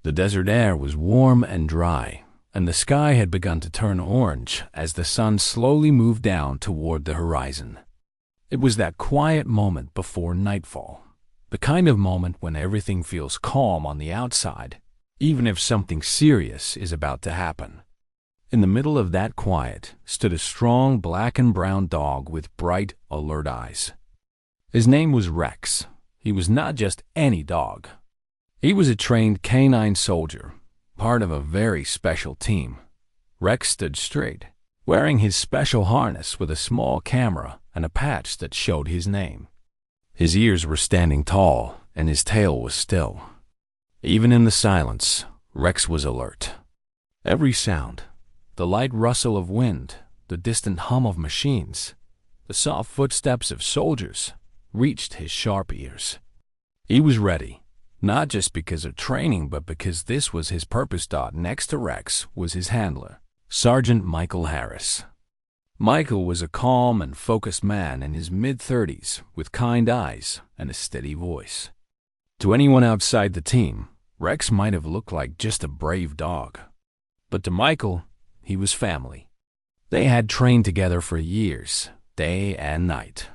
The desert air was warm and dry, and the sky had begun to turn orange as the sun slowly moved down toward the horizon. It was that quiet moment before nightfall, the kind of moment when everything feels calm on the outside, even if something serious is about to happen. In the middle of that quiet stood a strong black and brown dog with bright, alert eyes. His name was Rex. He was not just any dog. He was a trained canine soldier, part of a very special team. Rex stood straight, wearing his special harness with a small camera and a patch that showed his name. His ears were standing tall, and his tail was still. Even in the silence, Rex was alert. Every sound, the light rustle of wind, the distant hum of machines, the soft footsteps of soldiers, reached his sharp ears. He was ready. Not just because of training, but because this was his purpose. Next to Rex was his handler, Sergeant Michael Harris. Michael was a calm and focused man in his mid-30s with kind eyes and a steady voice. To anyone outside the team, Rex might have looked like just a brave dog. But to Michael, he was family. They had trained together for years, day and night.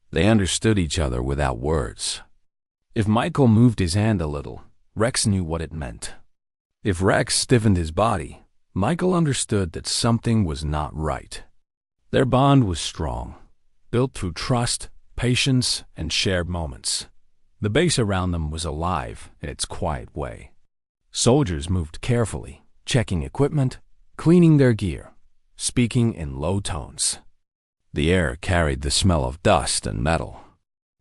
They understood each other without words. If Michael moved his hand a little, Rex knew what it meant. If Rex stiffened his body, Michael understood that something was not right. Their bond was strong, built through trust, patience, and shared moments. The base around them was alive in its quiet way. Soldiers moved carefully, checking equipment, cleaning their gear, speaking in low tones. The air carried the smell of dust and metal.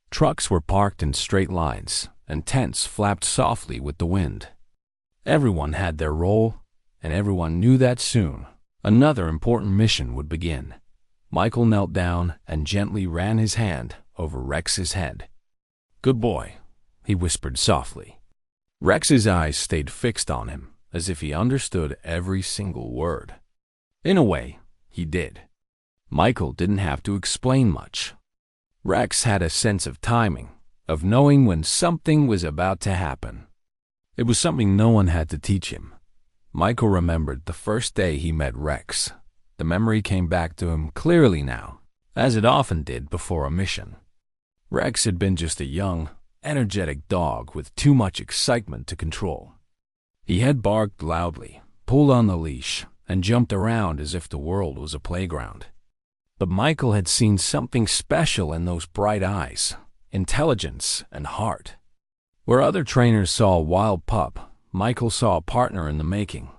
Trucks were parked in straight lines, and tents flapped softly with the wind. Everyone had their role, and everyone knew that soon another important mission would begin. Michael knelt down and gently ran his hand over Rex's head. "Good boy," he whispered softly. Rex's eyes stayed fixed on him, as if he understood every single word. In a way, he did. Michael didn't have to explain much. Rex had a sense of timing, of knowing when something was about to happen. It was something no one had to teach him. Michael remembered the first day he met Rex. The memory came back to him clearly now, as it often did before a mission. Rex had been just a young, energetic dog with too much excitement to control. He had barked loudly, pulled on the leash, and jumped around as if the world was a playground. But Michael had seen something special in those bright eyes, intelligence and heart. Where other trainers saw a wild pup, Michael saw a partner in the making.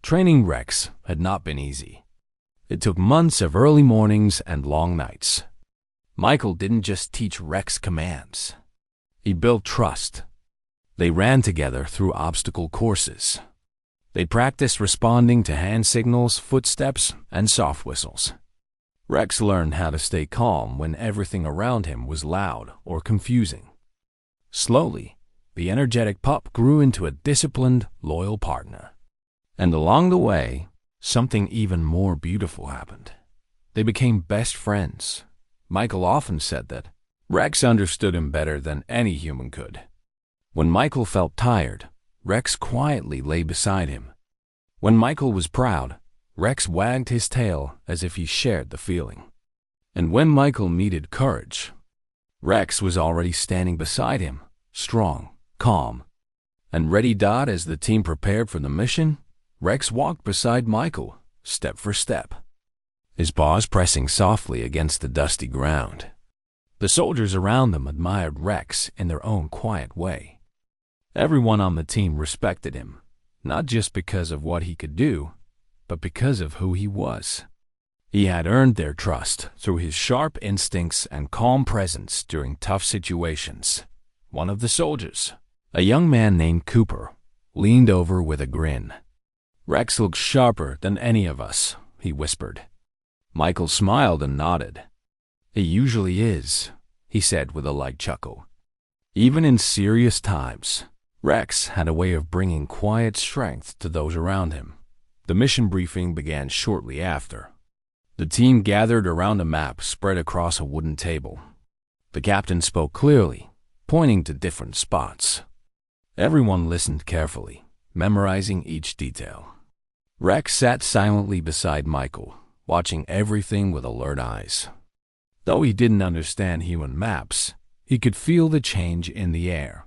Training Rex had not been easy. It took months of early mornings and long nights. Michael didn't just teach Rex commands. He built trust. They ran together through obstacle courses. They practiced responding to hand signals, footsteps, and soft whistles. Rex learned how to stay calm when everything around him was loud or confusing. Slowly, the energetic pup grew into a disciplined, loyal partner. And along the way, something even more beautiful happened. They became best friends. Michael often said that Rex understood him better than any human could. When Michael felt tired, Rex quietly lay beside him. When Michael was proud, Rex wagged his tail as if he shared the feeling. And when Michael needed courage, Rex was already standing beside him, strong, calm, and ready. As the team prepared for the mission, Rex walked beside Michael, step for step, his paws pressing softly against the dusty ground. The soldiers around them admired Rex in their own quiet way. Everyone on the team respected him, not just because of what he could do, but because of who he was. He had earned their trust through his sharp instincts and calm presence during tough situations. One of the soldiers, a young man named Cooper, leaned over with a grin. "Rex looks sharper than any of us," he whispered. Michael smiled and nodded. "He usually is," he said with a light chuckle. Even in serious times, Rex had a way of bringing quiet strength to those around him. The mission briefing began shortly after. The team gathered around a map spread across a wooden table. The captain spoke clearly, pointing to different spots. Everyone listened carefully, memorizing each detail. Rex sat silently beside Michael, watching everything with alert eyes. Though he didn't understand human maps, he could feel the change in the air.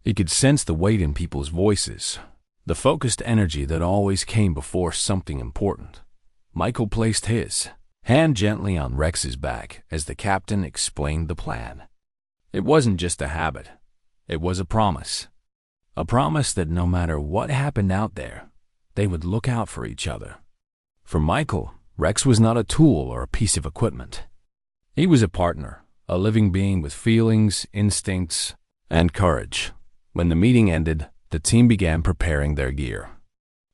He could sense the weight in people's voices, the focused energy that always came before something important. Michael placed his hand gently on Rex's back as the captain explained the plan. It wasn't just a habit. It was a promise. A promise that no matter what happened out there, they would look out for each other. For Michael, Rex was not a tool or a piece of equipment. He was a partner, a living being with feelings, instincts, and courage. When the meeting ended, the team began preparing their gear.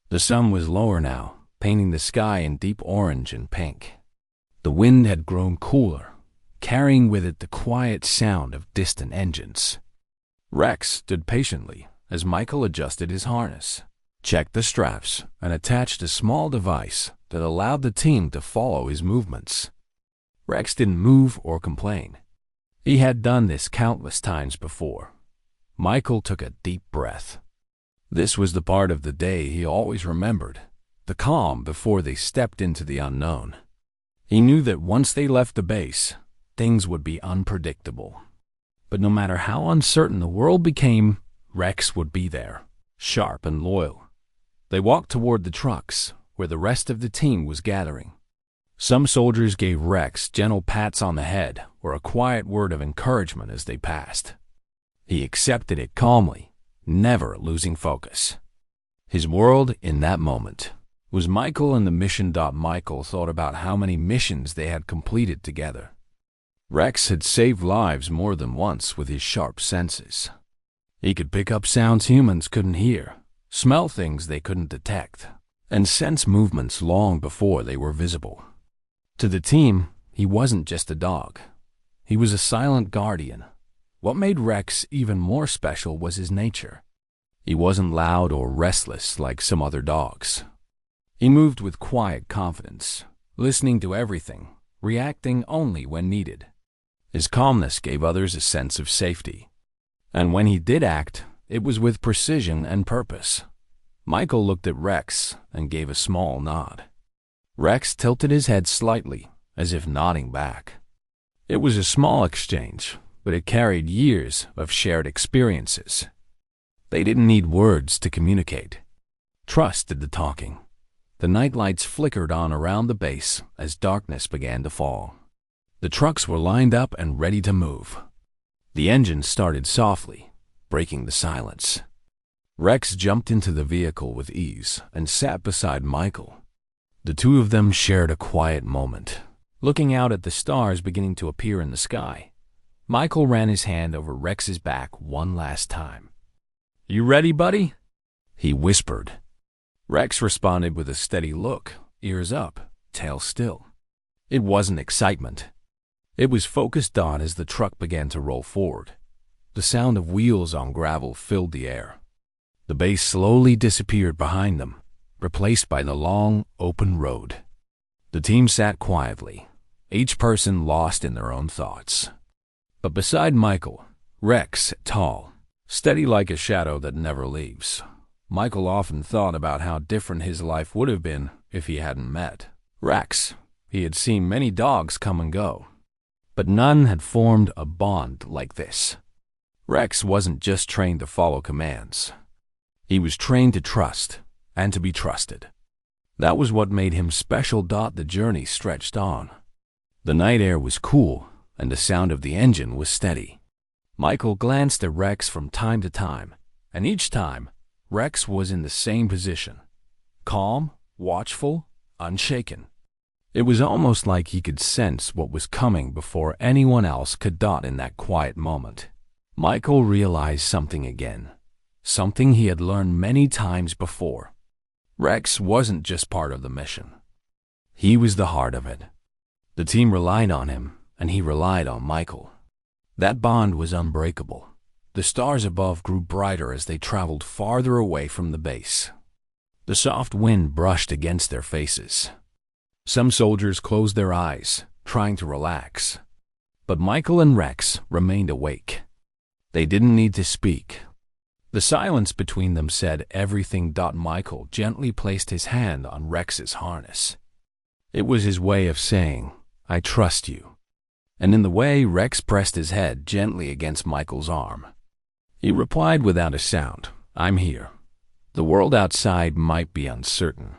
The sun was lower now, painting the sky in deep orange and pink. The wind had grown cooler, carrying with it the quiet sound of distant engines. Rex stood patiently as Michael adjusted his harness, checked the straps, and attached a small device that allowed the team to follow his movements. Rex didn't move or complain. He had done this countless times before. Michael took a deep breath. This was the part of the day he always remembered, the calm before they stepped into the unknown. He knew that once they left the base, things would be unpredictable. But no matter how uncertain the world became, Rex would be there, sharp and loyal. They walked toward the trucks, where the rest of the team was gathering. Some soldiers gave Rex gentle pats on the head or a quiet word of encouragement as they passed. He accepted it calmly, never losing focus. His world in that moment was Michael and the mission. Michael thought about how many missions they had completed together. Rex had saved lives more than once with his sharp senses. He could pick up sounds humans couldn't hear, smell things they couldn't detect, and sense movements long before they were visible. To the team, he wasn't just a dog. He was a silent guardian. What made Rex even more special was his nature. He wasn't loud or restless like some other dogs. He moved with quiet confidence, listening to everything, reacting only when needed. His calmness gave others a sense of safety. And when he did act, it was with precision and purpose. Michael looked at Rex and gave a small nod. Rex tilted his head slightly, as if nodding back. It was a small exchange, but it carried years of shared experiences. They didn't need words to communicate. Trust did the talking. The night lights flickered on around the base as darkness began to fall. The trucks were lined up and ready to move. The engine started softly, breaking the silence. Rex jumped into the vehicle with ease and sat beside Michael. The two of them shared a quiet moment, looking out at the stars beginning to appear in the sky. Michael ran his hand over Rex's back one last time. "You ready, buddy?" he whispered. Rex responded with a steady look, ears up, tail still. It wasn't excitement. It was focused on as the truck began to roll forward. The sound of wheels on gravel filled the air. The base slowly disappeared behind them, replaced by the long, open road. The team sat quietly, each person lost in their own thoughts. But beside Michael, Rex, tall, steady like a shadow that never leaves. Michael often thought about how different his life would have been if he hadn't met Rex. He had seen many dogs come and go, but none had formed a bond like this. Rex wasn't just trained to follow commands. He was trained to trust and to be trusted. That was what made him special. The journey stretched on. The night air was cool, and the sound of the engine was steady. Michael glanced at Rex from time to time, and each time, Rex was in the same position, calm, watchful, unshaken. It was almost like he could sense what was coming before anyone else could. In that quiet moment, Michael realized something again, something he had learned many times before. Rex wasn't just part of the mission. He was the heart of it. The team relied on him, and he relied on Michael. That bond was unbreakable. The stars above grew brighter as they traveled farther away from the base. The soft wind brushed against their faces. Some soldiers closed their eyes, trying to relax. But Michael and Rex remained awake. They didn't need to speak. The silence between them said everything. Michael gently placed his hand on Rex's harness. It was his way of saying, "I trust you." And in the way, Rex pressed his head gently against Michael's arm. He replied without a sound, "I'm here." The world outside might be uncertain,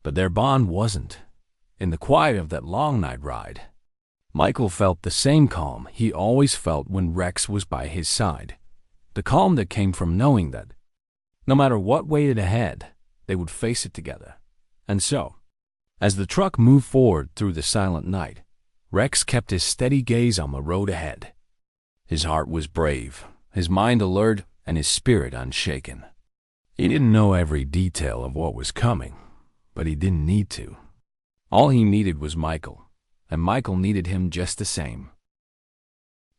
but their bond wasn't. In the quiet of that long night ride, Michael felt the same calm he always felt when Rex was by his side. The calm that came from knowing that, no matter what waited ahead, they would face it together. And so, as the truck moved forward through the silent night, Rex kept his steady gaze on the road ahead. His heart was brave, his mind alert, and his spirit unshaken. He didn't know every detail of what was coming, but he didn't need to. All he needed was Michael, and Michael needed him just the same.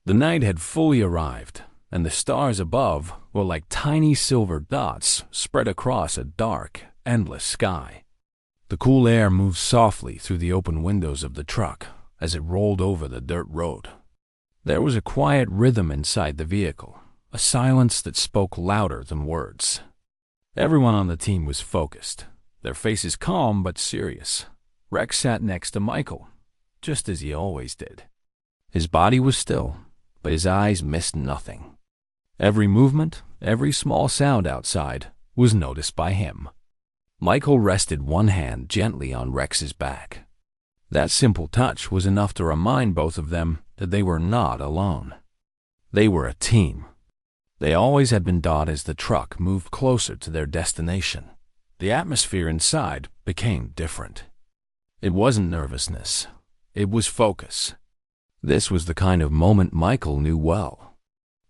The night had fully arrived, and the stars above were like tiny silver dots spread across a dark, endless sky. The cool air moved softly through the open windows of the truck as it rolled over the dirt road. There was a quiet rhythm inside the vehicle, a silence that spoke louder than words. Everyone on the team was focused, their faces calm but serious. Rex sat next to Michael, just as he always did. His body was still, but his eyes missed nothing. Every movement, every small sound outside was noticed by him. Michael rested one hand gently on Rex's back. That simple touch was enough to remind both of them that they were not alone. They were a team. They always had been taught as the truck moved closer to their destination. The atmosphere inside became different. It wasn't nervousness. It was focus. This was the kind of moment Michael knew well.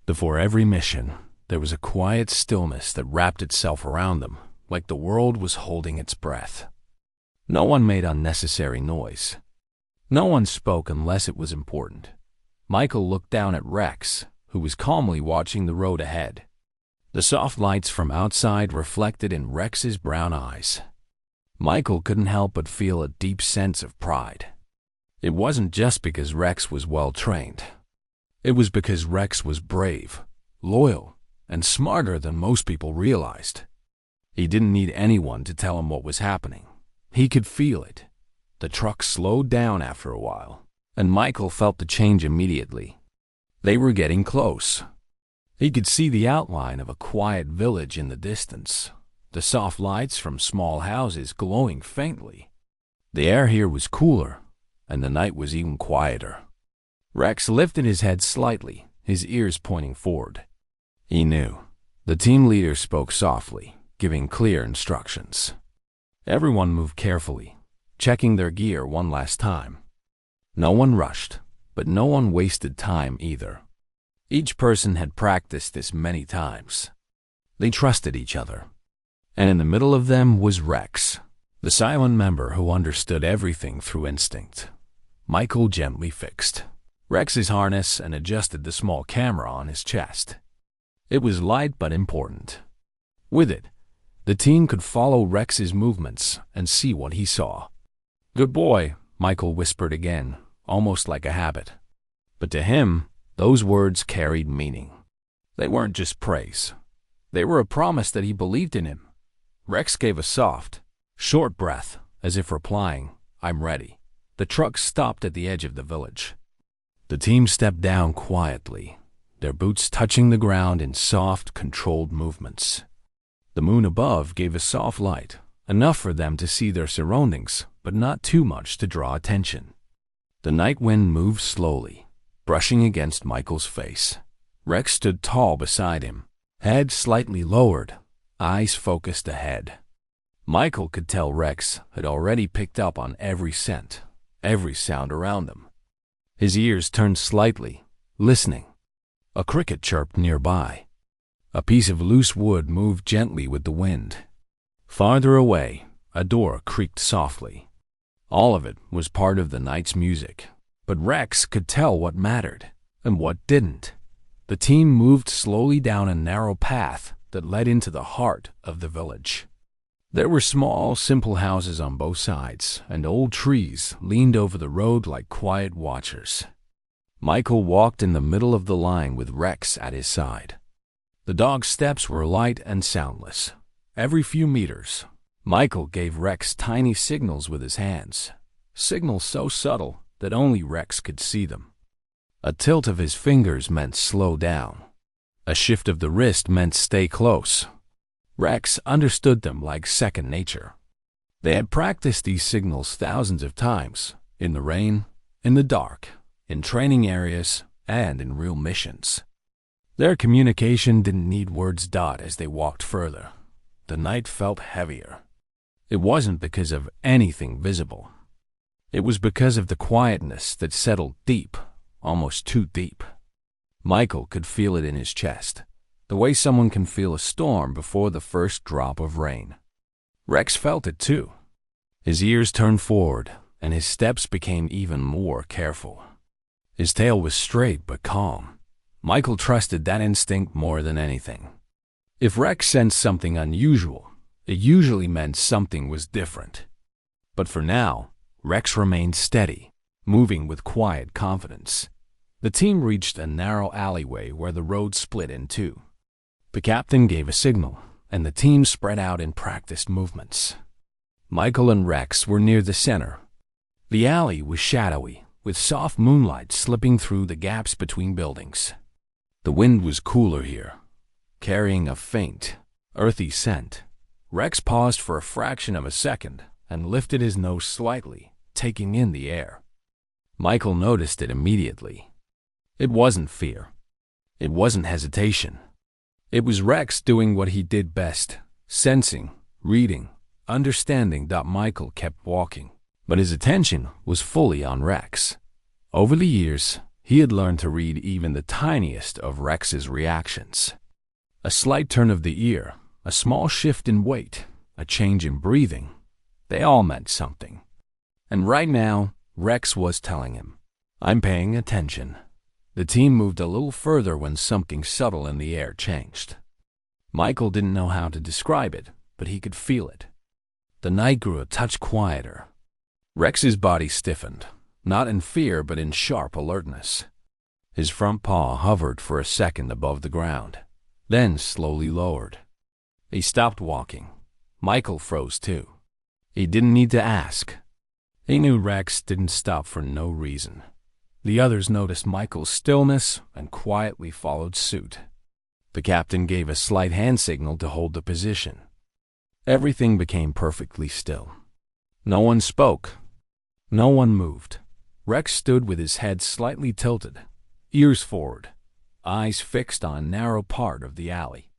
Before every mission, there was a quiet stillness that wrapped itself around them, like the world was holding its breath. No one made unnecessary noise. No one spoke unless it was important. Michael looked down at Rex, who was calmly watching the road ahead. The soft lights from outside reflected in Rex's brown eyes. Michael couldn't help but feel a deep sense of pride. It wasn't just because Rex was well-trained. It was because Rex was brave, loyal, and smarter than most people realized. He didn't need anyone to tell him what was happening. He could feel it. The truck slowed down after a while, and Michael felt the change immediately. They were getting close. He could see the outline of a quiet village in the distance, the soft lights from small houses glowing faintly. The air here was cooler, and the night was even quieter. Rex lifted his head slightly, his ears pointing forward. He knew. The team leader spoke softly, giving clear instructions. Everyone moved carefully, checking their gear one last time. No one rushed, but no one wasted time either. Each person had practiced this many times. They trusted each other. And in the middle of them was Rex, the silent member who understood everything through instinct. Michael gently fixed Rex's harness and adjusted the small camera on his chest. It was light but important. With it, the team could follow Rex's movements and see what he saw. "Good boy," Michael whispered again, almost like a habit. But to him, those words carried meaning. They weren't just praise. They were a promise that he believed in him. Rex gave a soft, short breath, as if replying, "I'm ready." The truck stopped at the edge of the village. The team stepped down quietly, their boots touching the ground in soft, controlled movements. The moon above gave a soft light, enough for them to see their surroundings, but not too much to draw attention. The night wind moved slowly, brushing against Michael's face. Rex stood tall beside him, head slightly lowered, eyes focused ahead. Michael could tell Rex had already picked up on every scent, every sound around them. His ears turned slightly, listening. A cricket chirped nearby. A piece of loose wood moved gently with the wind. Farther away, a door creaked softly. All of it was part of the night's music, but Rex could tell what mattered and what didn't. The team moved slowly down a narrow path that led into the heart of the village. There were small, simple houses on both sides, and old trees leaned over the road like quiet watchers. Michael walked in the middle of the line with Rex at his side. The dog's steps were light and soundless. Every few meters, Michael gave Rex tiny signals with his hands, signals so subtle that only Rex could see them. A tilt of his fingers meant slow down. A shift of the wrist meant stay close. Rex understood them like second nature. They had practiced these signals thousands of times, in the rain, in the dark, in training areas, and in real missions. Their communication didn't need words. As they walked further, the night felt heavier. It wasn't because of anything visible. It was because of the quietness that settled deep, almost too deep. Michael could feel it in his chest, the way someone can feel a storm before the first drop of rain. Rex felt it too. His ears turned forward, and his steps became even more careful. His tail was straight but calm. Michael trusted that instinct more than anything. If Rex sensed something unusual, it usually meant something was different. But for now, Rex remained steady, moving with quiet confidence. The team reached a narrow alleyway where the road split in two. The captain gave a signal, and the team spread out in practiced movements. Michael and Rex were near the center. The alley was shadowy, with soft moonlight slipping through the gaps between buildings. The wind was cooler here, carrying a faint, earthy scent. Rex paused for a fraction of a second and lifted his nose slightly, taking in the air. Michael noticed it immediately. It wasn't fear. It wasn't hesitation. It was Rex doing what he did best, sensing, reading, understanding. Michael kept walking, but his attention was fully on Rex. Over the years, he had learned to read even the tiniest of Rex's reactions. A slight turn of the ear, a small shift in weight, a change in breathing, they all meant something. And right now, Rex was telling him, "I'm paying attention." The team moved a little further when something subtle in the air changed. Michael didn't know how to describe it, but he could feel it. The night grew a touch quieter. Rex's body stiffened, not in fear but in sharp alertness. His front paw hovered for a second above the ground, then slowly lowered. He stopped walking. Michael froze too. He didn't need to ask. He knew Rex didn't stop for no reason. The others noticed Michael's stillness and quietly followed suit. The captain gave a slight hand signal to hold the position. Everything became perfectly still. No one spoke. No one moved. Rex stood with his head slightly tilted, ears forward, eyes fixed on a narrow part of the alley.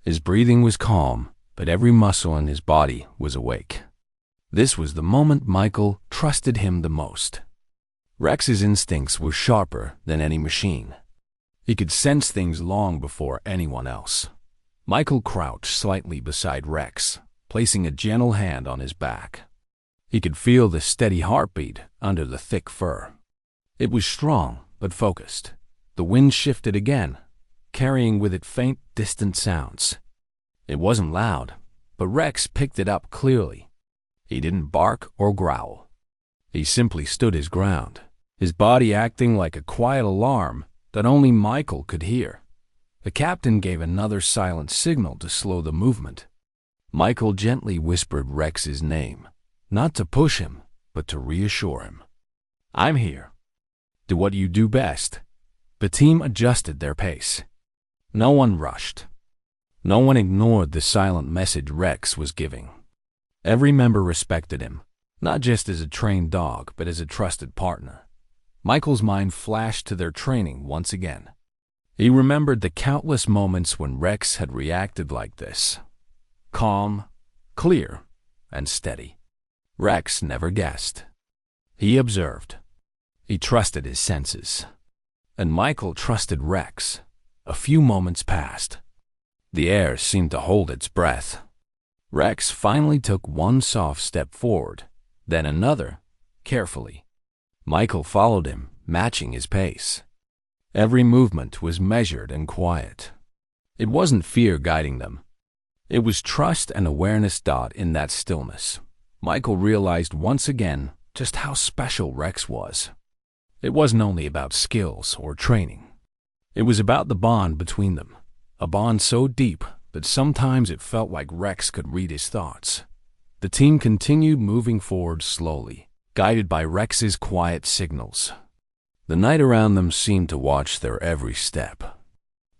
His breathing was calm, but every muscle in his body was awake. This was the moment Michael trusted him the most. Rex's instincts were sharper than any machine. He could sense things long before anyone else. Michael crouched slightly beside Rex, placing a gentle hand on his back. He could feel the steady heartbeat under the thick fur. It was strong but focused. The wind shifted again, carrying with it faint, distant sounds. It wasn't loud, but Rex picked it up clearly. He didn't bark or growl. He simply stood his ground, his body acting like a quiet alarm that only Michael could hear. The captain gave another silent signal to slow the movement. Michael gently whispered Rex's name, not to push him, but to reassure him. "I'm here. Do what you do best." The team adjusted their pace. No one rushed. No one ignored the silent message Rex was giving. Every member respected him, not just as a trained dog, but as a trusted partner. Michael's mind flashed to their training once again. He remembered the countless moments when Rex had reacted like this. Calm, clear, and steady. Rex never guessed. He observed. He trusted his senses. And Michael trusted Rex. A few moments passed. The air seemed to hold its breath. Rex finally took one soft step forward, then another, carefully. Michael followed him, matching his pace. Every movement was measured and quiet. It wasn't fear guiding them. It was trust and awareness. In that stillness, Michael realized once again just how special Rex was. It wasn't only about skills or training. It was about the bond between them, a bond so deep that sometimes it felt like Rex could read his thoughts. The team continued moving forward slowly, guided by Rex's quiet signals. The night around them seemed to watch their every step.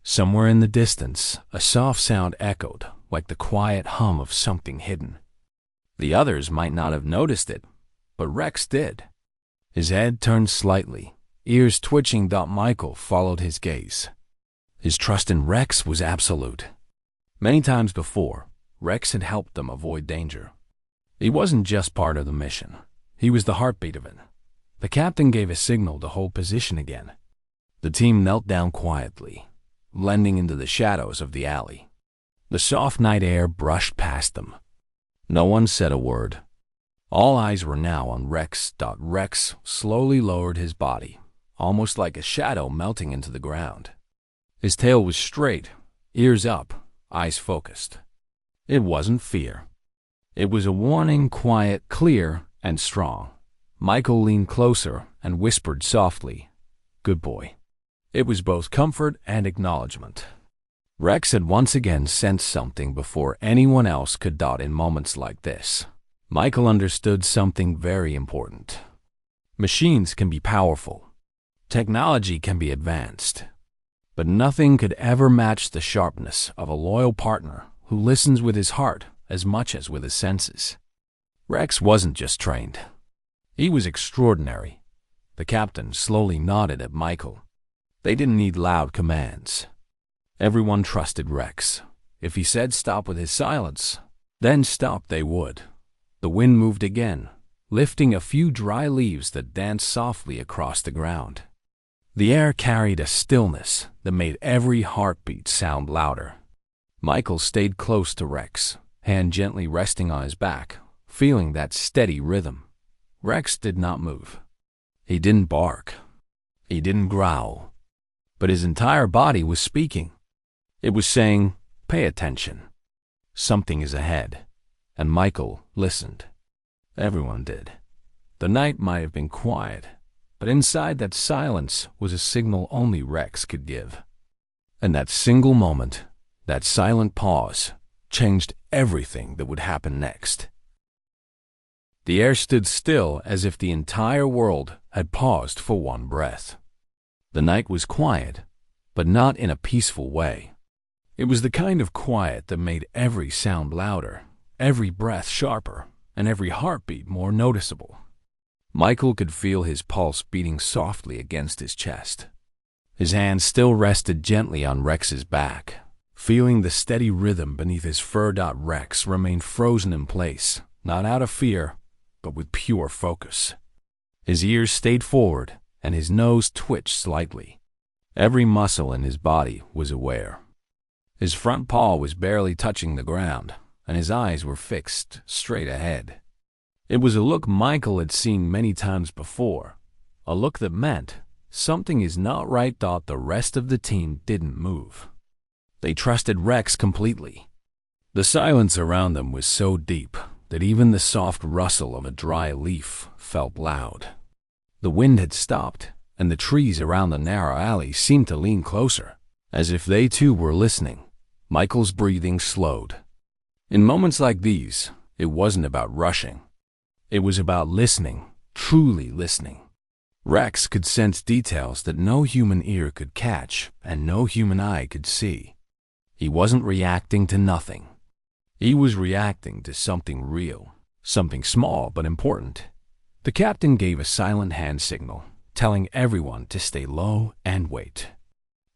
Somewhere in the distance, a soft sound echoed, like the quiet hum of something hidden. The others might not have noticed it, but Rex did. His head turned slightly, ears twitching. Michael followed his gaze. His trust in Rex was absolute. Many times before, Rex had helped them avoid danger. He wasn't just part of the mission. He was the heartbeat of it. The captain gave a signal to hold position again. The team knelt down quietly, blending into the shadows of the alley. The soft night air brushed past them. No one said a word. All eyes were now on Rex. Rex slowly lowered his body, almost like a shadow melting into the ground. His tail was straight, ears up, eyes focused. It wasn't fear. It was a warning, quiet, clear, and strong. Michael leaned closer and whispered softly, "Good boy." It was both comfort and acknowledgement. Rex had once again sensed something before anyone else could. In moments like this, Michael understood something very important. Machines can be powerful. Technology can be advanced. But nothing could ever match the sharpness of a loyal partner who listens with his heart as much as with his senses. Rex wasn't just trained. He was extraordinary. The captain slowly nodded at Michael. They didn't need loud commands. Everyone trusted Rex. If he said stop with his silence, then stop they would. The wind moved again, lifting a few dry leaves that danced softly across the ground. The air carried a stillness that made every heartbeat sound louder. Michael stayed close to Rex, hand gently resting on his back, feeling that steady rhythm. Rex did not move. He didn't bark. He didn't growl. But his entire body was speaking. It was saying, "Pay attention. Something is ahead." And Michael listened. Everyone did. The night might have been quiet, but inside that silence was a signal only Rex could give. And that single moment, that silent pause, changed everything that would happen next. The air stood still as if the entire world had paused for one breath. The night was quiet, but not in a peaceful way. It was the kind of quiet that made every sound louder, every breath sharper, and every heartbeat more noticeable. Michael could feel his pulse beating softly against his chest. His hand still rested gently on Rex's back, feeling the steady rhythm beneath his fur. Rex remained frozen in place, not out of fear, but with pure focus. His ears stayed forward, and his nose twitched slightly. Every muscle in his body was aware. His front paw was barely touching the ground, and his eyes were fixed straight ahead. It was a look Michael had seen many times before, a look that meant something is not right. The rest of the team didn't move. They trusted Rex completely. The silence around them was so deep that even the soft rustle of a dry leaf felt loud. The wind had stopped, and the trees around the narrow alley seemed to lean closer, as if they too were listening. Michael's breathing slowed. In moments like these, it wasn't about rushing. It was about listening, truly listening. Rex could sense details that no human ear could catch and no human eye could see. He wasn't reacting to nothing. He was reacting to something real, something small but important. The captain gave a silent hand signal, telling everyone to stay low and wait.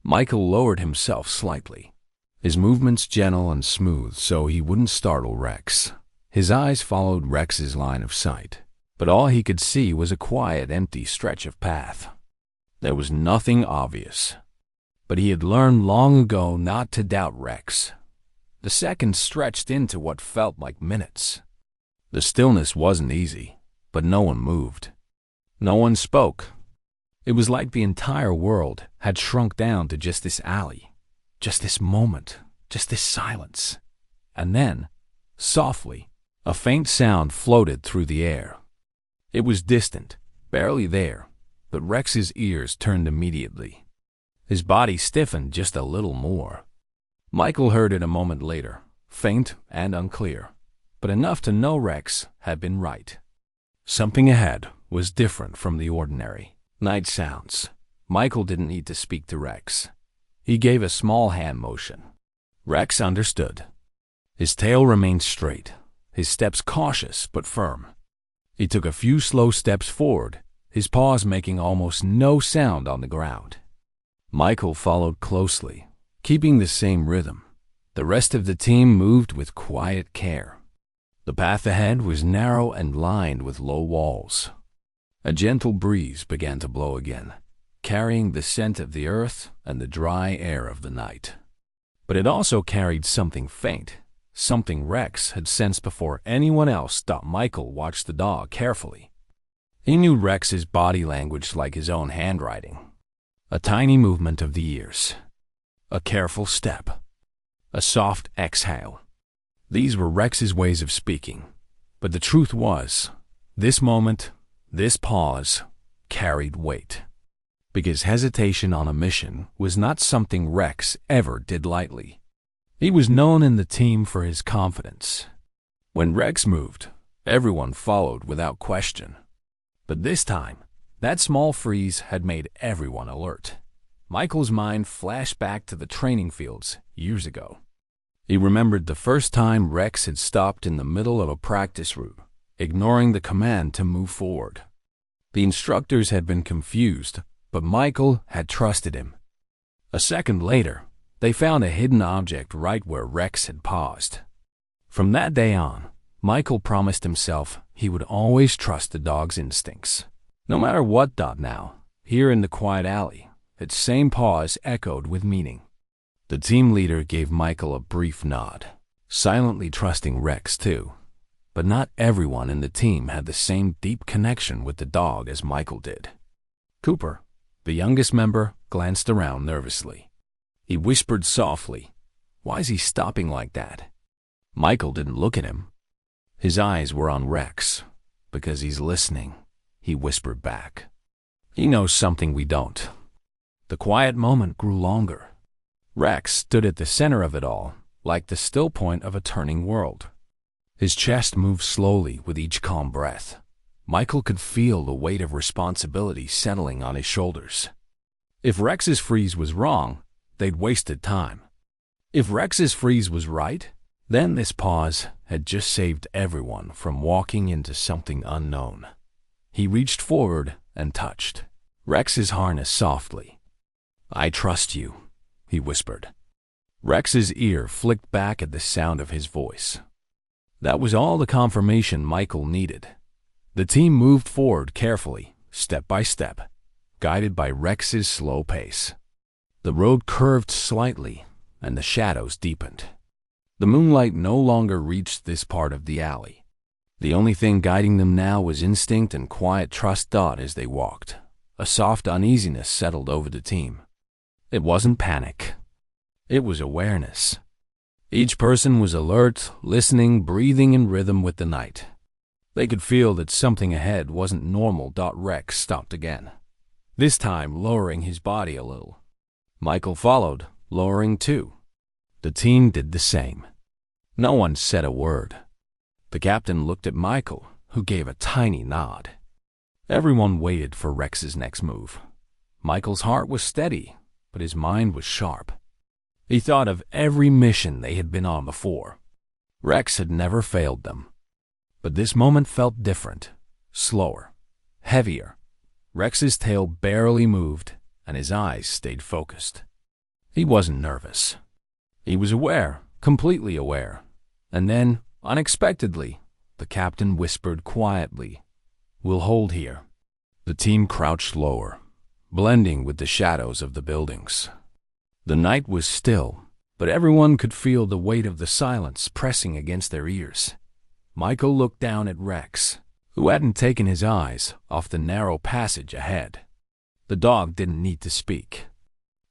Michael lowered himself slightly, his movements gentle and smooth so he wouldn't startle Rex. His eyes followed Rex's line of sight, but all he could see was a quiet, empty stretch of path. There was nothing obvious, but he had learned long ago not to doubt Rex. The seconds stretched into what felt like minutes. The stillness wasn't easy, but no one moved. No one spoke. It was like the entire world had shrunk down to just this alley, just this moment, just this silence. And then, softly, a faint sound floated through the air. It was distant, barely there, but Rex's ears turned immediately. His body stiffened just a little more. Michael heard it a moment later, faint and unclear, but enough to know Rex had been right. Something ahead was different from the ordinary night sounds. Michael didn't need to speak to Rex. He gave a small hand motion. Rex understood. His tail remained straight, his steps cautious but firm. He took a few slow steps forward, his paws making almost no sound on the ground. Michael followed closely, keeping the same rhythm. The rest of the team moved with quiet care. The path ahead was narrow and lined with low walls. A gentle breeze began to blow again, carrying the scent of the earth and the dry air of the night. But it also carried something faint, something Rex had sensed before anyone else thought. Michael watched the dog carefully. He knew Rex's body language like his own handwriting. A tiny movement of the ears, a careful step, a soft exhale. These were Rex's ways of speaking. But the truth was, this moment, this pause, carried weight. Because hesitation on a mission was not something Rex ever did lightly. He was known in the team for his confidence. When Rex moved, everyone followed without question. But this time, that small freeze had made everyone alert. Michael's mind flashed back to the training fields years ago. He remembered the first time Rex had stopped in the middle of a practice route, ignoring the command to move forward. The instructors had been confused, but Michael had trusted him. A second later, they found a hidden object right where Rex had paused. From that day on, Michael promised himself he would always trust the dog's instincts. No matter what. Now, here in the quiet alley, its same pause echoed with meaning. The team leader gave Michael a brief nod, silently trusting Rex too. But not everyone in the team had the same deep connection with the dog as Michael did. Cooper, the youngest member, glanced around nervously. He whispered softly, "Why is he stopping like that?" Michael didn't look at him. His eyes were on Rex. "Because he's listening," he whispered back. "He knows something we don't." The quiet moment grew longer. Rex stood at the center of it all, like the still point of a turning world. His chest moved slowly with each calm breath. Michael could feel the weight of responsibility settling on his shoulders. If Rex's freeze was wrong, they'd wasted time. If Rex's freeze was right, then this pause had just saved everyone from walking into something unknown. He reached forward and touched Rex's harness softly. "I trust you," he whispered. Rex's ear flicked back at the sound of his voice. That was all the confirmation Michael needed. The team moved forward carefully, step by step, guided by Rex's slow pace. The road curved slightly, and the shadows deepened. The moonlight no longer reached this part of the alley. The only thing guiding them now was instinct and quiet trust. As they walked, a soft uneasiness settled over the team. It wasn't panic. It was awareness. Each person was alert, listening, breathing in rhythm with the night. They could feel that something ahead wasn't normal. Rex stopped again, this time lowering his body a little. Michael followed, lowering too. The team did the same. No one said a word. The captain looked at Michael, who gave a tiny nod. Everyone waited for Rex's next move. Michael's heart was steady, but his mind was sharp. He thought of every mission they had been on before. Rex had never failed them. But this moment felt different, slower, heavier. Rex's tail barely moved, and his eyes stayed focused. He wasn't nervous. He was aware, completely aware. And then, unexpectedly, the captain whispered quietly, "We'll hold here." The team crouched lower, blending with the shadows of the buildings. The night was still, but everyone could feel the weight of the silence pressing against their ears. Michael looked down at Rex, who hadn't taken his eyes off the narrow passage ahead. The dog didn't need to speak.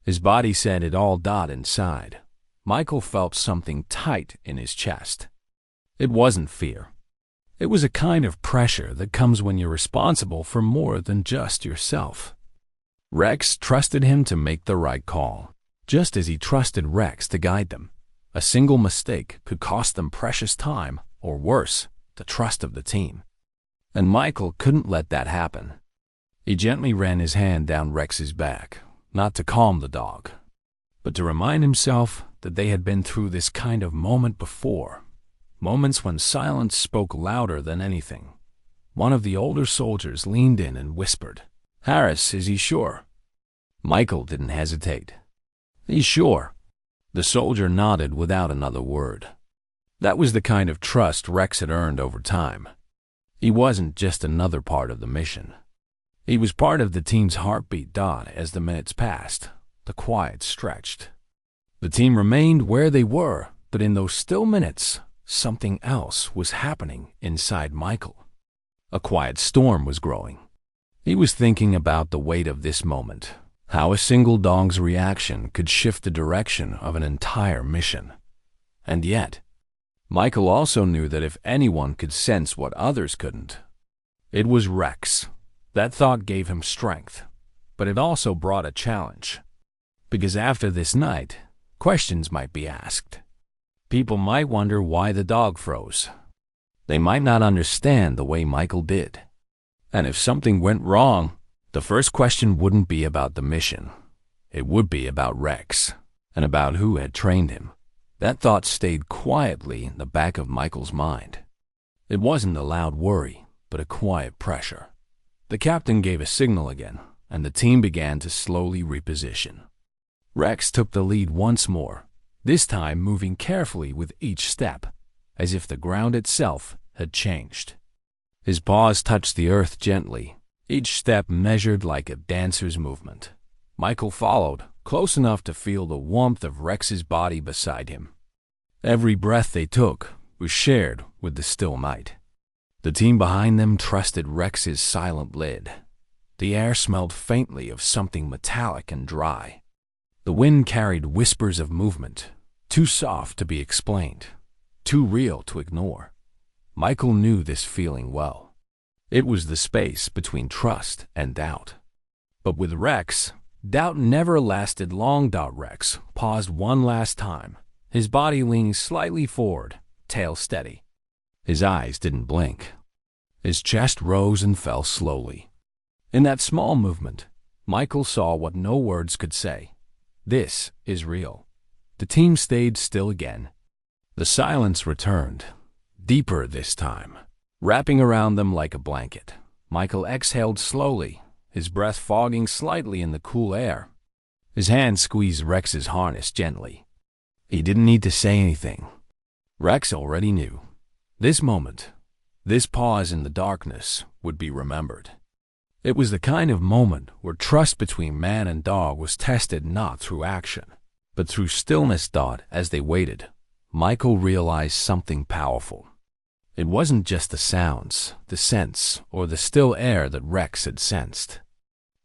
His body said it all. Inside, Michael felt something tight in his chest. It wasn't fear. It was a kind of pressure that comes when you're responsible for more than just yourself. Rex trusted him to make the right call. just as he trusted Rex to guide them. A single mistake could cost them precious time, or worse, the trust of the team. And Michael couldn't let that happen. He gently ran his hand down Rex's back, not to calm the dog, but to remind himself that they had been through this kind of moment before. Moments when silence spoke louder than anything. One of the older soldiers leaned in and whispered, "Harris, is he sure?" Michael didn't hesitate. "He's sure." The soldier nodded without another word. That was the kind of trust Rex had earned over time. He wasn't just another part of the mission. He was part of the team's heartbeat. As the minutes passed, the quiet stretched. The team remained where they were, but in those still minutes, something else was happening inside Michael. A quiet storm was growing. He was thinking about the weight of this moment, how a single dog's reaction could shift the direction of an entire mission. And yet, Michael also knew that if anyone could sense what others couldn't, it was Rex. That thought gave him strength, but it also brought a challenge. Because after this night, questions might be asked. People might wonder why the dog froze. They might not understand the way Michael did. And if something went wrong, the first question wouldn't be about the mission. It would be about Rex, and about who had trained him. That thought stayed quietly in the back of Michael's mind. It wasn't a loud worry, but a quiet pressure. The captain gave a signal again, and the team began to slowly reposition. Rex took the lead once more, this time moving carefully with each step, as if the ground itself had changed. His paws touched the earth gently, each step measured like a dancer's movement. Michael followed, close enough to feel the warmth of Rex's body beside him. Every breath they took was shared with the still night. The team behind them trusted Rex's silent lead. The air smelled faintly of something metallic and dry. The wind carried whispers of movement, too soft to be explained, too real to ignore. Michael knew this feeling well. It was the space between trust and doubt. But with Rex, doubt never lasted long. Rex paused one last time, his body leaning slightly forward, tail steady. His eyes didn't blink. His chest rose and fell slowly. In that small movement, Michael saw what no words could say. This is real. The team stayed still again. The silence returned, deeper this time, wrapping around them like a blanket. Michael exhaled slowly, his breath fogging slightly in the cool air. His hand squeezed Rex's harness gently. He didn't need to say anything. Rex already knew. This moment, this pause in the darkness, would be remembered. It was the kind of moment where trust between man and dog was tested not through action, but through stillness. As they waited, Michael realized something powerful. It wasn't just the sounds, the scents, or the still air that Rex had sensed.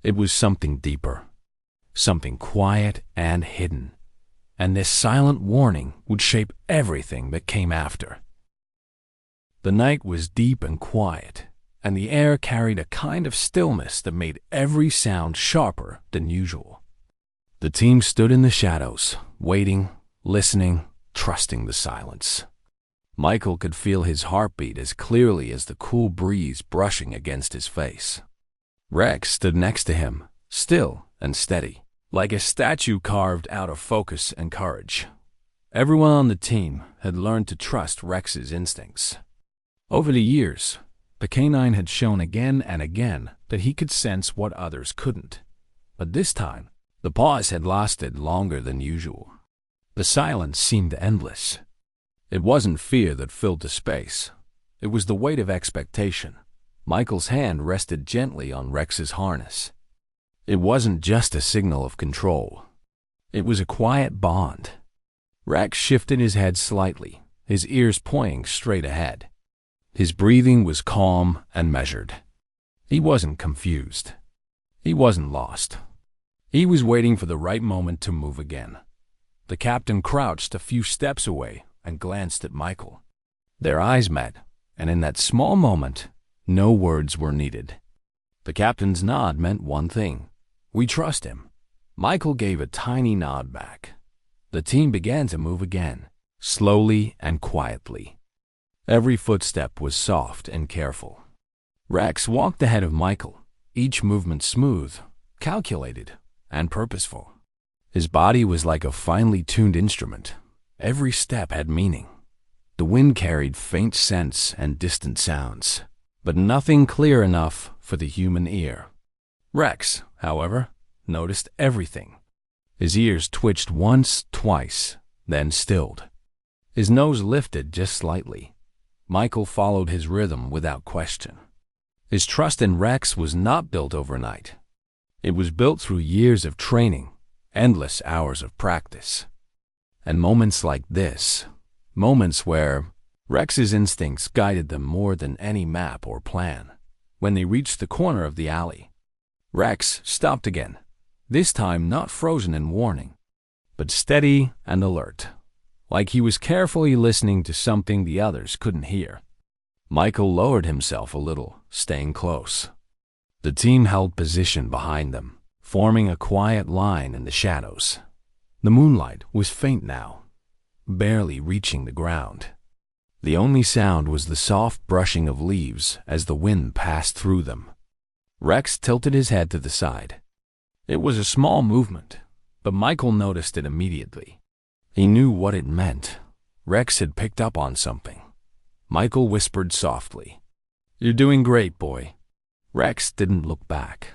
It was something deeper, something quiet and hidden, and this silent warning would shape everything that came after. The night was deep and quiet, and the air carried a kind of stillness that made every sound sharper than usual. The team stood in the shadows, waiting, listening, trusting the silence. Michael could feel his heartbeat as clearly as the cool breeze brushing against his face. Rex stood next to him, still and steady, like a statue carved out of focus and courage. Everyone on the team had learned to trust Rex's instincts. Over the years, the canine had shown again and again that he could sense what others couldn't. But this time, the pause had lasted longer than usual. The silence seemed endless. It wasn't fear that filled the space. It was the weight of expectation. Michael's hand rested gently on Rex's harness. It wasn't just a signal of control. It was a quiet bond. Rex shifted his head slightly, his ears pointing straight ahead. His breathing was calm and measured. He wasn't confused. He wasn't lost. He was waiting for the right moment to move again. The captain crouched a few steps away and glanced at Michael. Their eyes met, and in that small moment, no words were needed. The captain's nod meant one thing: we trust him. Michael gave a tiny nod back. The team began to move again, slowly and quietly. Every footstep was soft and careful. Rex walked ahead of Michael, each movement smooth, calculated, and purposeful. His body was like a finely tuned instrument. Every step had meaning. The wind carried faint scents and distant sounds, but nothing clear enough for the human ear. Rex, however, noticed everything. His ears twitched once, twice, then stilled. His nose lifted just slightly. Michael followed his rhythm without question. His trust in Rex was not built overnight. It was built through years of training, endless hours of practice. And moments like this, moments where Rex's instincts guided them more than any map or plan. When they reached the corner of the alley, Rex stopped again, this time not frozen in warning, but steady and alert, like he was carefully listening to something the others couldn't hear. Michael lowered himself a little, staying close. The team held position behind them, forming a quiet line in the shadows. The moonlight was faint now, barely reaching the ground. The only sound was the soft brushing of leaves as the wind passed through them. Rex tilted his head to the side. It was a small movement, but Michael noticed it immediately. He knew what it meant. Rex had picked up on something. Michael whispered softly, "You're doing great, boy." Rex didn't look back,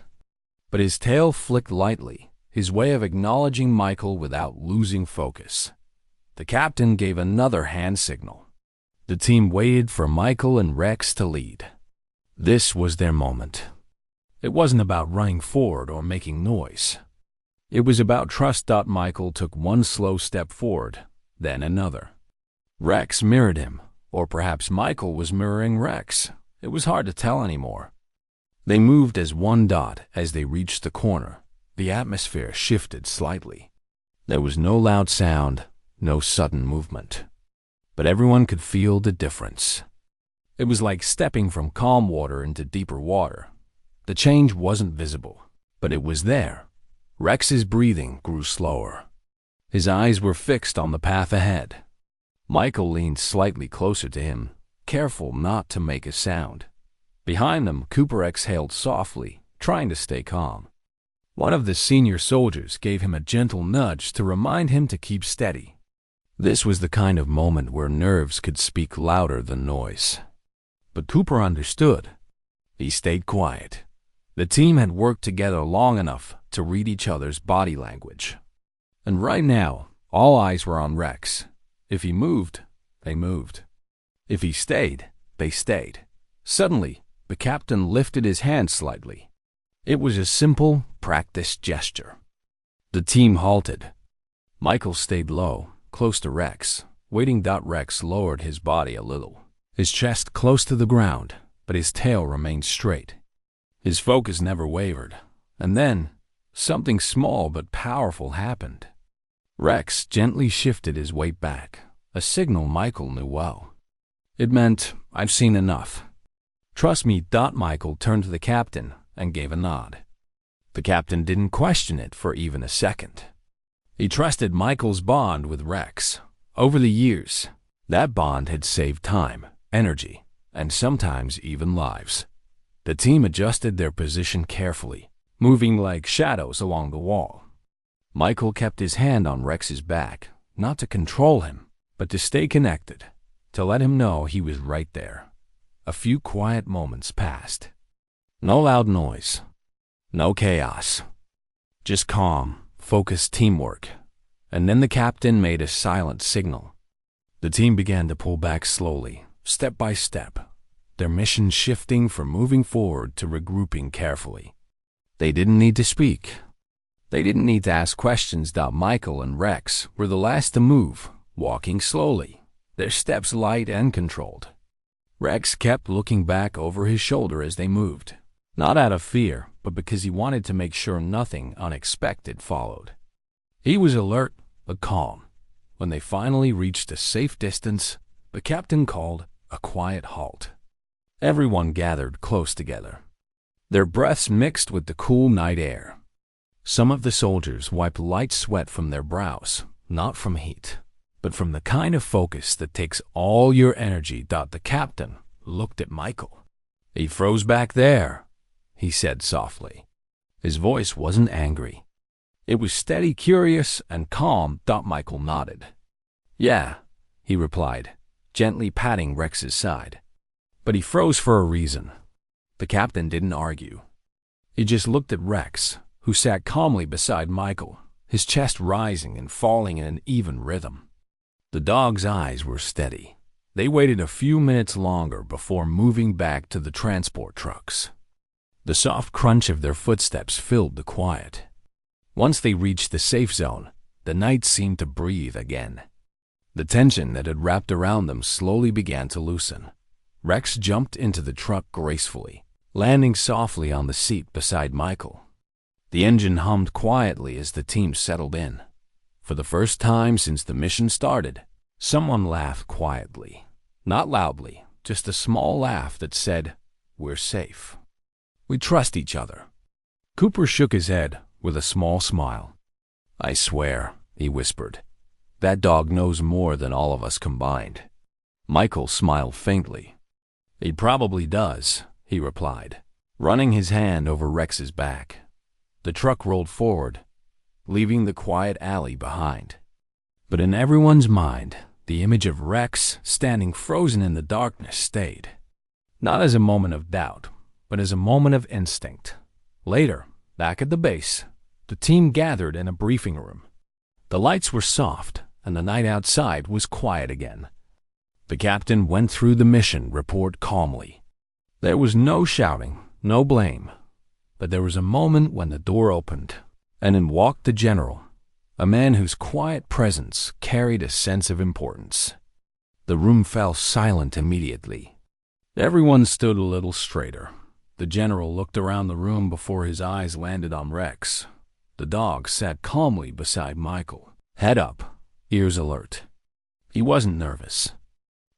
but his tail flicked lightly, his way of acknowledging Michael without losing focus. The captain gave another hand signal. The team waited for Michael and Rex to lead. This was their moment. It wasn't about running forward or making noise. It was about trust. Michael took one slow step forward, then another. Rex mirrored him, or perhaps Michael was mirroring Rex. It was hard to tell anymore. They moved as one dot as they reached the corner. The atmosphere shifted slightly. There was no loud sound, no sudden movement, but everyone could feel the difference. It was like stepping from calm water into deeper water. The change wasn't visible, but it was there. Rex's breathing grew slower. His eyes were fixed on the path ahead. Michael leaned slightly closer to him, careful not to make a sound. Behind them, Cooper exhaled softly, trying to stay calm. One of the senior soldiers gave him a gentle nudge to remind him to keep steady. This was the kind of moment where nerves could speak louder than noise. But Cooper understood. He stayed quiet. The team had worked together long enough to read each other's body language. And right now, all eyes were on Rex. If he moved, they moved. If he stayed, they stayed. Suddenly, the captain lifted his hand slightly. It was a simple, practiced gesture. The team halted. Michael stayed low, close to Rex, waiting. Rex lowered his body a little, his chest close to the ground, but his tail remained straight. His focus never wavered. And then, something small but powerful happened. Rex gently shifted his weight back, a signal Michael knew well. It meant, "I've seen enough. Trust me." Michael turned to the captain and gave a nod. The captain didn't question it for even a second. He trusted Michael's bond with Rex. Over the years, that bond had saved time, energy, and sometimes even lives. The team adjusted their position carefully, moving like shadows along the wall. Michael kept his hand on Rex's back, not to control him, but to stay connected, to let him know he was right there. A few quiet moments passed. No loud noise, no chaos, just calm, focused teamwork. And then the captain made a silent signal. The team began to pull back slowly, step by step, their mission shifting from moving forward to regrouping carefully. They didn't need to speak. They didn't need to ask questions. Michael and Rex were the last to move, walking slowly, their steps light and controlled. Rex kept looking back over his shoulder as they moved, not out of fear, but because he wanted to make sure nothing unexpected followed. He was alert but calm. When they finally reached a safe distance, the captain called a quiet halt. Everyone gathered close together. Their breaths mixed with the cool night air. Some of the soldiers wiped light sweat from their brows, not from heat, but from the kind of focus that takes all your energy. The captain looked at Michael. "He froze back there," he said softly. His voice wasn't angry. It was steady, curious, and calm. Michael nodded. "Yeah," he replied, gently patting Rex's side. "But he froze for a reason." The captain didn't argue. He just looked at Rex, who sat calmly beside Michael, his chest rising and falling in an even rhythm. The dog's eyes were steady. They waited a few minutes longer before moving back to the transport trucks. The soft crunch of their footsteps filled the quiet. Once they reached the safe zone, the night seemed to breathe again. The tension that had wrapped around them slowly began to loosen. Rex jumped into the truck gracefully, landing softly on the seat beside Michael. The engine hummed quietly as the team settled in. For the first time since the mission started, someone laughed quietly. Not loudly, just a small laugh that said, "We're safe. We trust each other." Cooper shook his head with a small smile. "I swear," he whispered, "that dog knows more than all of us combined." Michael smiled faintly. "He probably does," he replied, running his hand over Rex's back. The truck rolled forward, leaving the quiet alley behind. But in everyone's mind, the image of Rex standing frozen in the darkness stayed. Not as a moment of doubt, but as a moment of instinct. Later, back at the base, the team gathered in a briefing room. The lights were soft, and the night outside was quiet again. The captain went through the mission report calmly. There was no shouting, no blame. But there was a moment when the door opened, and in walked the general, a man whose quiet presence carried a sense of importance. The room fell silent immediately. Everyone stood a little straighter. The general looked around the room before his eyes landed on Rex. The dog sat calmly beside Michael, head up, ears alert. He wasn't nervous.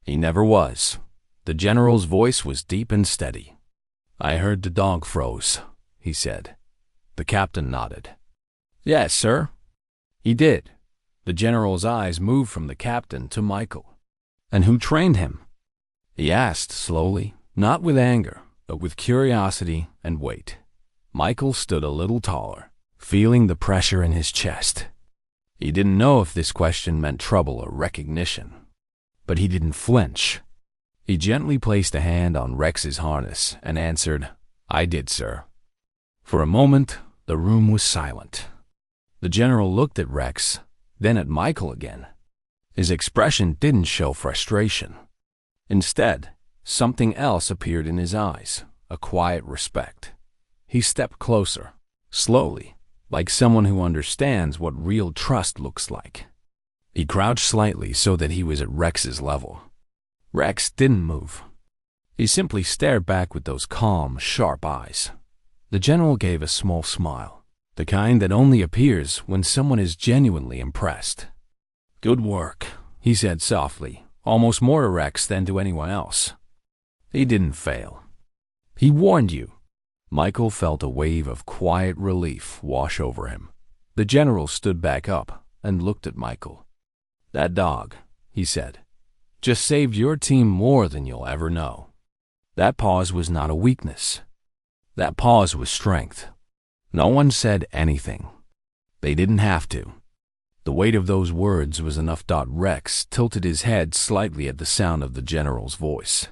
He never was. The general's voice was deep and steady. "I heard the dog froze," he said. The captain nodded. "Yes, sir." "He did." The general's eyes moved from the captain to Michael. "And who trained him?" he asked slowly, not with anger, but with curiosity and weight. Michael stood a little taller, feeling the pressure in his chest. He didn't know if this question meant trouble or recognition, but he didn't flinch. He gently placed a hand on Rex's harness and answered, "I did, sir." For a moment, the room was silent. The general looked at Rex, then at Michael again. His expression didn't show frustration. Instead, something else appeared in his eyes, a quiet respect. He stepped closer, slowly, like someone who understands what real trust looks like. He crouched slightly so that he was at Rex's level. Rex didn't move. He simply stared back with those calm, sharp eyes. The general gave a small smile, the kind that only appears when someone is genuinely impressed. "Good work," he said softly, almost more to Rex than to anyone else. He didn't fail. He warned you. Michael felt a wave of quiet relief wash over him. The general stood back up and looked at Michael. "That dog," he said, "just saved your team more than you'll ever know." That pause was not a weakness. That pause was strength. No one said anything. They didn't have to. The weight of those words was enough. Rex tilted his head slightly at the sound of the general's voice.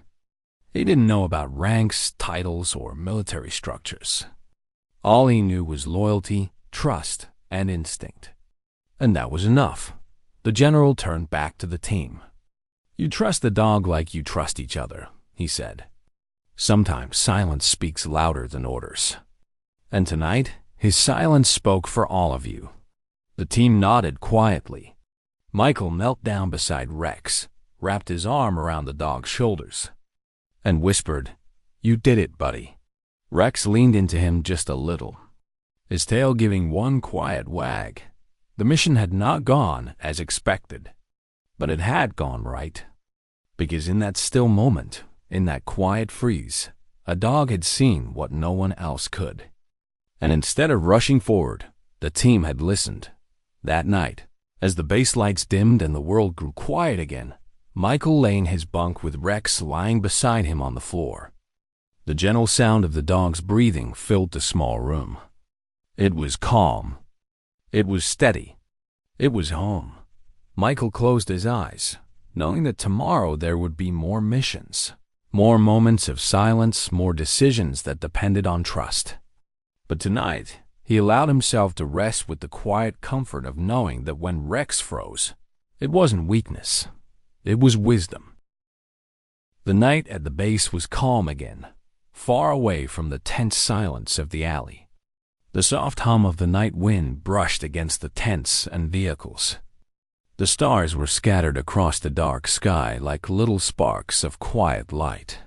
He didn't know about ranks, titles, or military structures. All he knew was loyalty, trust, and instinct. And that was enough. The general turned back to the team. "You trust the dog like you trust each other," he said. "Sometimes silence speaks louder than orders." And tonight, his silence spoke for all of you. The team nodded quietly. Michael knelt down beside Rex, wrapped his arm around the dog's shoulders, and whispered, "You did it, buddy." Rex leaned into him just a little, his tail giving one quiet wag. The mission had not gone as expected, but it had gone right. Because in that still moment, in that quiet freeze, a dog had seen what no one else could. And instead of rushing forward, The team had listened. That night, as the base lights dimmed and the world grew quiet again, Michael lay in his bunk with Rex lying beside him on the floor. The gentle sound of the dog's breathing filled the small room. It was calm. It was steady. It was home. Michael closed his eyes, knowing that tomorrow there would be more missions, more moments of silence, more decisions that depended on trust. But tonight, he allowed himself to rest with the quiet comfort of knowing that when Rex froze, it wasn't weakness, it was wisdom. The night at the base was calm again, far away from the tense silence of the alley. The soft hum of the night wind brushed against the tents and vehicles. The stars were scattered across the dark sky like little sparks of quiet light.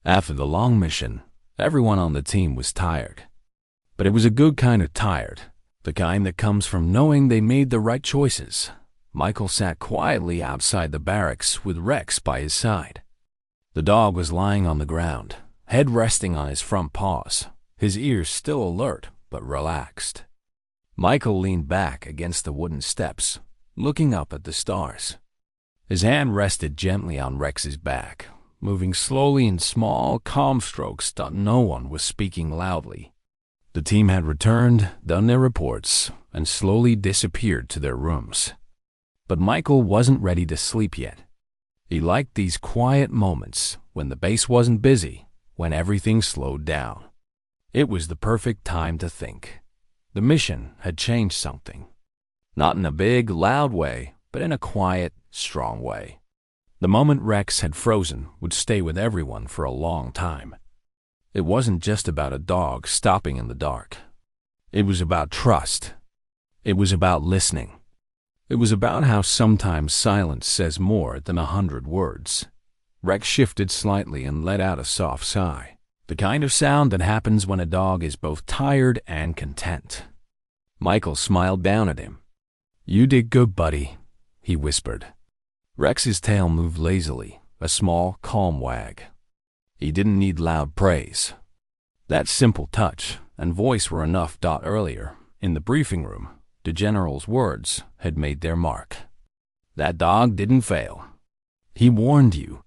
After the long mission, everyone on the team was tired. But it was a good kind of tired, the kind that comes from knowing they made the right choices. Michael sat quietly outside the barracks with Rex by his side. The dog was lying on the ground, head resting on his front paws, his ears still alert but relaxed. Michael leaned back against the wooden steps, looking up at the stars. His hand rested gently on Rex's back, moving slowly in small, calm strokes that no one was speaking loudly. The team had returned, done their reports, and slowly disappeared to their rooms. But Michael wasn't ready to sleep yet. He liked these quiet moments when the base wasn't busy, when everything slowed down. It was the perfect time to think. The mission had changed something. Not in a big, loud way, but in a quiet, strong way. The moment Rex had frozen would stay with everyone for a long time. It wasn't just about a dog stopping in the dark. It was about trust. It was about listening. It was about how sometimes silence says more than 100 words. Rex shifted slightly and let out a soft sigh, the kind of sound that happens when a dog is both tired and content. Michael smiled down at him. "You did good, buddy," he whispered. Rex's tail moved lazily, a small, calm wag. He didn't need loud praise. That simple touch and voice were enough. Earlier, in the briefing room, the general's words had made their mark. "That dog didn't fail. He warned you."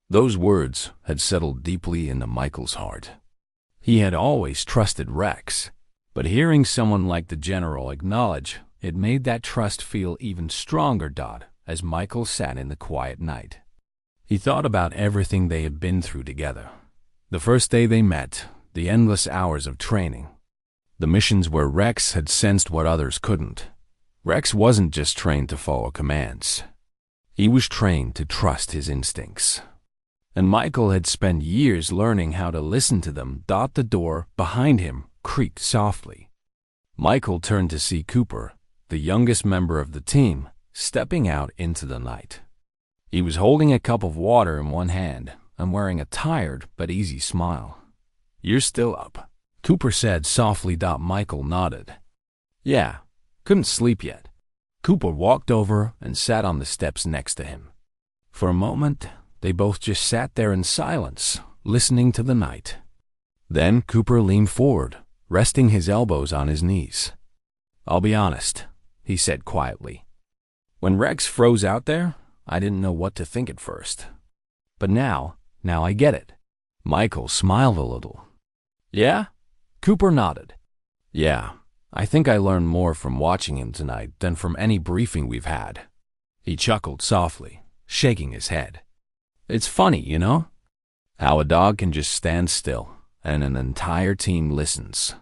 Those words had settled deeply into Michael's heart. He had always trusted Rex, but hearing someone like the general acknowledge it made that trust feel even stronger. As Michael sat in the quiet night, he thought about everything they had been through together. The first day they met, the endless hours of training, the missions where Rex had sensed what others couldn't. Rex wasn't just trained to follow commands. He was trained to trust his instincts. And Michael had spent years learning how to listen to them. The door behind him creaked softly. Michael turned to see Cooper, the youngest member of the team, stepping out into the night. He was holding a cup of water in one hand and wearing a tired but easy smile. "You're still up," Cooper said softly. Michael nodded. "Yeah, couldn't sleep yet." Cooper walked over and sat on the steps next to him. For a moment, they both just sat there in silence, listening to the night. Then Cooper leaned forward, resting his elbows on his knees. "I'll be honest," he said quietly. "When Rex froze out there, I didn't know what to think at first. But now I get it." Michael smiled a little. "Yeah?" Cooper nodded. "Yeah, I think I learned more from watching him tonight than from any briefing we've had." He chuckled softly, shaking his head. "It's funny, how a dog can just stand still and an entire team listens."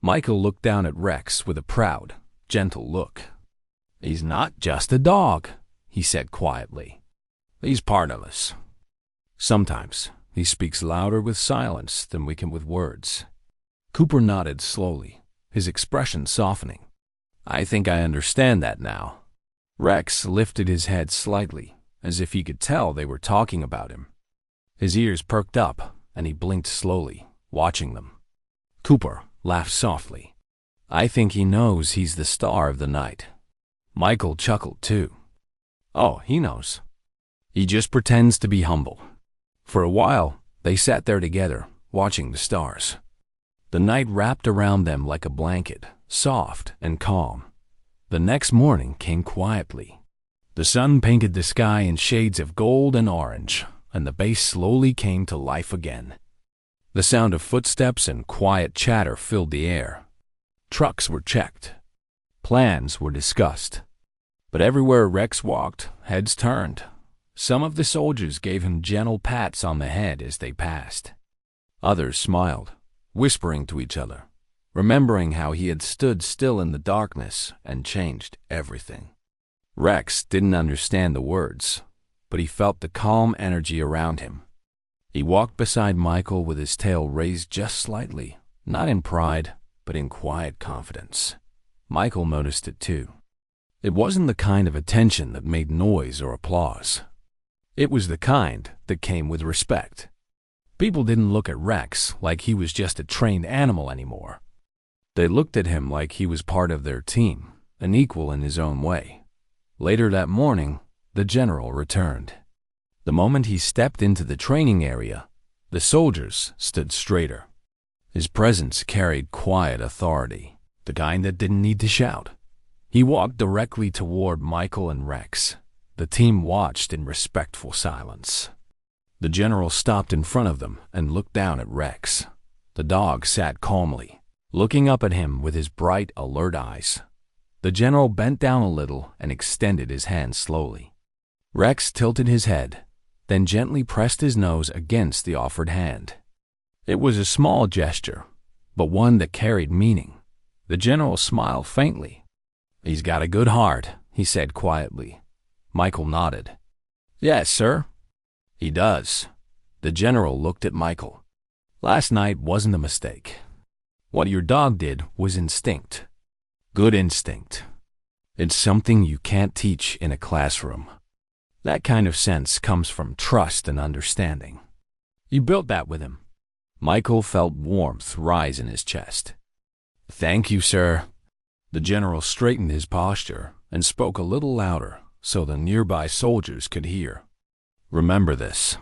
Michael looked down at Rex with a proud, gentle look. "He's not just a dog," he said quietly. "He's part of us. Sometimes he speaks louder with silence than we can with words." Cooper nodded slowly, his expression softening. "I think I understand that now." Rex lifted his head slightly, as if he could tell they were talking about him. His ears perked up, and he blinked slowly, watching them. Cooper laughed softly. "I think he knows he's the star of the night." Michael chuckled too. "Oh, he knows. He just pretends to be humble." For a while, they sat there together, watching the stars. The night wrapped around them like a blanket, soft and calm. The next morning came quietly. The sun painted the sky in shades of gold and orange, and the base slowly came to life again. The sound of footsteps and quiet chatter filled the air. Trucks were checked. Plans were discussed. But everywhere Rex walked, heads turned. Some of the soldiers gave him gentle pats on the head as they passed. Others smiled, whispering to each other, remembering how he had stood still in the darkness and changed everything. Rex didn't understand the words, but he felt the calm energy around him. He walked beside Michael with his tail raised just slightly, not in pride, but in quiet confidence. Michael noticed it too. It wasn't the kind of attention that made noise or applause. It was the kind that came with respect. People didn't look at Rex like he was just a trained animal anymore. They looked at him like he was part of their team, an equal in his own way. Later that morning, the general returned. The moment he stepped into the training area, the soldiers stood straighter. His presence carried quiet authority, the kind that didn't need to shout. He walked directly toward Michael and Rex. The team watched in respectful silence. The general stopped in front of them and looked down at Rex. The dog sat calmly, looking up at him with his bright, alert eyes. The general bent down a little and extended his hand slowly. Rex tilted his head, then gently pressed his nose against the offered hand. It was a small gesture, but one that carried meaning. The general smiled faintly. "He's got a good heart," he said quietly. Michael nodded. "Yes, sir." "He does." The general looked at Michael. "Last night wasn't a mistake. What your dog did was instinct. Good instinct. It's something you can't teach in a classroom. That kind of sense comes from trust and understanding. You built that with him." Michael felt warmth rise in his chest. "Thank you, sir." The general straightened his posture and spoke a little louder so the nearby soldiers could hear. "Remember this.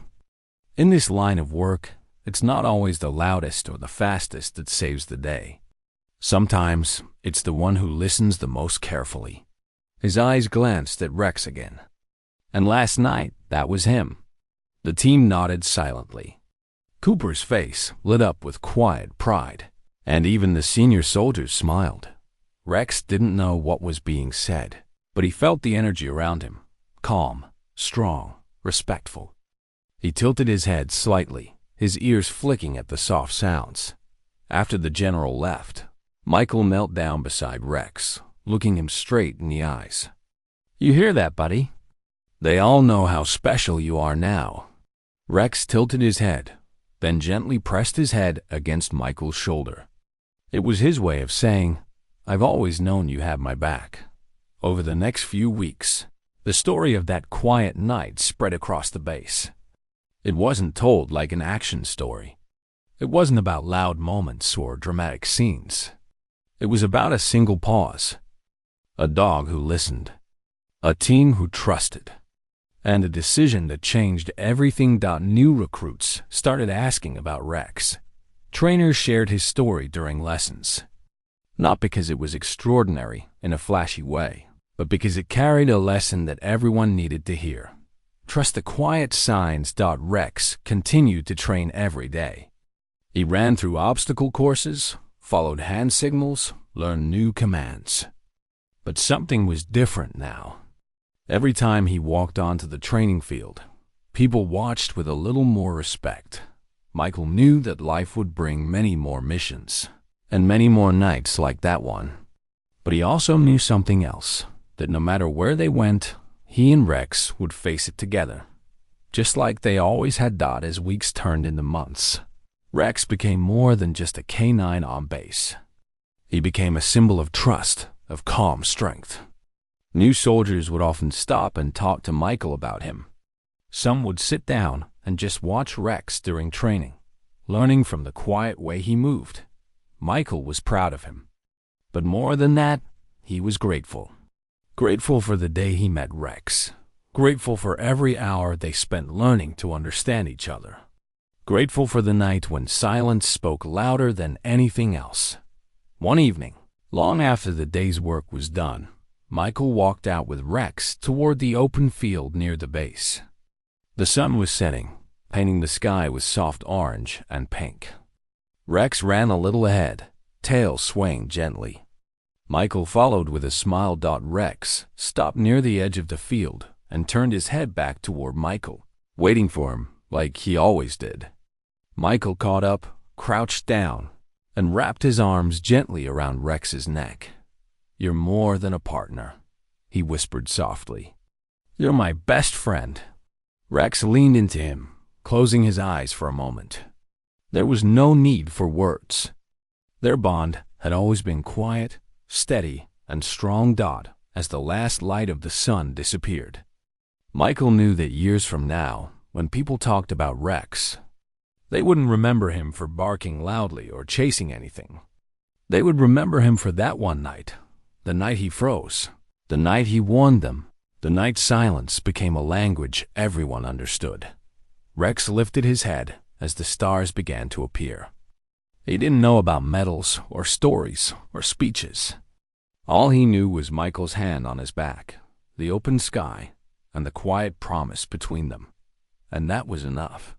In this line of work, it's not always the loudest or the fastest that saves the day. Sometimes it's the one who listens the most carefully." His eyes glanced at Rex again. "And last night, that was him." The team nodded silently. Cooper's face lit up with quiet pride, and even the senior soldiers smiled. Rex didn't know what was being said, but he felt the energy around him, calm, strong, respectful. He tilted his head slightly, his ears flicking at the soft sounds. After the general left, Michael knelt down beside Rex, looking him straight in the eyes. "You hear that, buddy? They all know how special you are now." Rex tilted his head, then gently pressed his head against Michael's shoulder. It was his way of saying, "I've always known you have my back." Over the next few weeks, the story of that quiet night spread across the base. It wasn't told like an action story. It wasn't about loud moments or dramatic scenes. It was about a single pause, a dog who listened, a team who trusted, and a decision that changed everything. New recruits started asking about Rex. Trainers shared his story during lessons, not because it was extraordinary in a flashy way, but because it carried a lesson that everyone needed to hear. Trust the quiet signs. Rex continued to train every day. He ran through obstacle courses, followed hand signals, learned new commands. But something was different now. Every time he walked onto the training field, people watched with a little more respect. Michael knew that life would bring many more missions, and many more nights like that one. But he also knew something else, that no matter where they went, he and Rex would face it together. Just like they always had. As weeks turned into months, Rex became more than just a canine on base. He became a symbol of trust, of calm strength. New soldiers would often stop and talk to Michael about him. Some would sit down and just watch Rex during training, learning from the quiet way he moved. Michael was proud of him. But more than that, he was grateful. Grateful for the day he met Rex. Grateful for every hour they spent learning to understand each other. Grateful for the night when silence spoke louder than anything else. One evening, Long after the day's work was done, Michael walked out with Rex toward the open field near the base. The sun was setting, painting the sky with soft orange and pink. Rex ran a little ahead, tail swaying gently. Michael followed with a smile. Rex stopped near the edge of the field and turned his head back toward Michael, waiting for him like he always did. Michael caught up, crouched down, and wrapped his arms gently around Rex's neck. "You're more than a partner," he whispered softly. "You're my best friend." Rex leaned into him, closing his eyes for a moment. There was no need for words. Their bond had always been quiet, steady, and strong. As the last light of the sun disappeared, Michael knew that years from now, when people talked about Rex, they wouldn't remember him for barking loudly or chasing anything. They would remember him for that one night, the night he froze, the night he warned them, the night silence became a language everyone understood. Rex lifted his head as the stars began to appear. He didn't know about medals or stories or speeches. All he knew was Michael's hand on his back, the open sky, and the quiet promise between them. And that was enough.